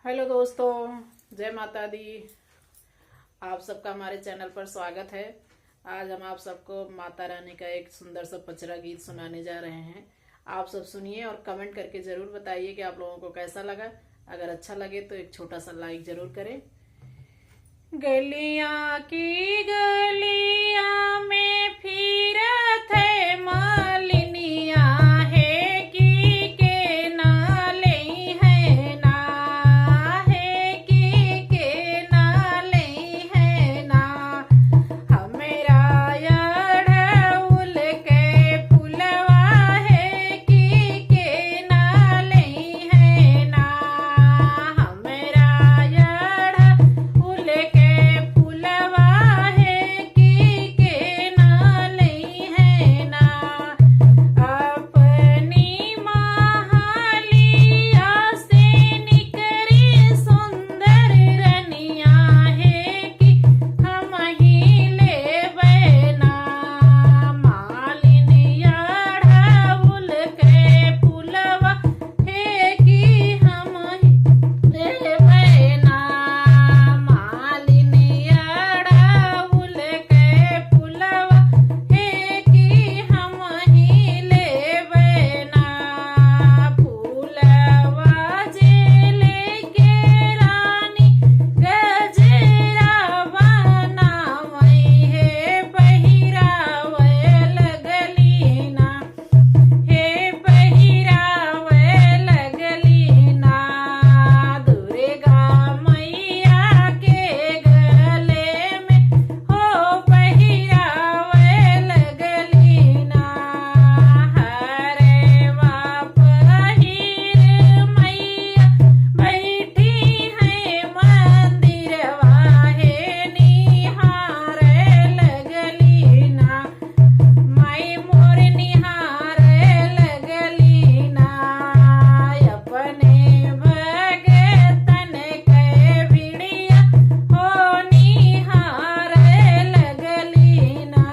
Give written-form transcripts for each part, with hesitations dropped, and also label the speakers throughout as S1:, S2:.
S1: Hello दोस्तों, जय माता दी। आप सबका हमारे चैनल पर स्वागत है। आज हम आप सबको माता रानी का एक सुंदर सा पचरा गीत सुनाने जा रहे हैं। आप सब सुनिए और कमेंट करके जरूर बताइए कि आप लोगों को कैसा लगा। अगर अच्छा लगे तो एक छोटा सा लाइक जरूर करें। गलियां की गलियां में फिरत है मालिनिया है की के नाले है ना, है की के नाले है ना। हमेरा अड़हुल के फुलवा है की के नाले है ना। हमेरा अड़हुल के फुलवा है की के नाले है ना। अपनी महालिया से निकरी सुंदर रनिया है कि हम ही लेबै ना। मालिनिया अड़हुल के फुलवा है कि हम ही लेबै ना। मालिनिया अड़हुल के फुलवा है कि हम ही लेबै ना। फूलवा जे लेके रानी गजरा बनावै है पहिरावै लगली ना, हे पहिरावै लगली ना। दुर्गा मैया के गले में हो पहिरावै लगली ना। हरवा पहिर मैया बैठी है मंदिरवा है निहारै लगली ना। माई मोर निहारै लगली ना। अपने भगतन के भिड़िया हो निहारै लगली ना।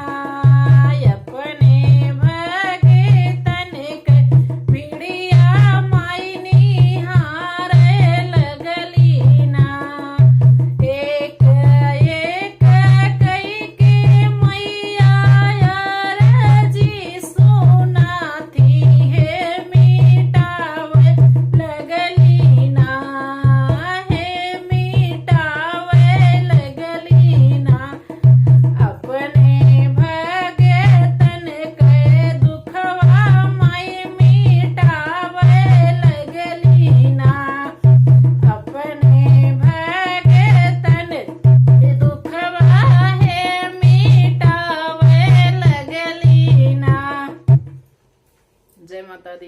S1: अपने भगतन के भिड़िया माई निहारै लगली ना। एक एक कई के मैया अरजी सुनाती है मिटावै लगली ना, है मिटावै लगली ना। अपने भगतन के दुखवा माई मिटावै लगली ना। अपने भगतन के दुखवा है मिटावै लगली ना। जय माता दी।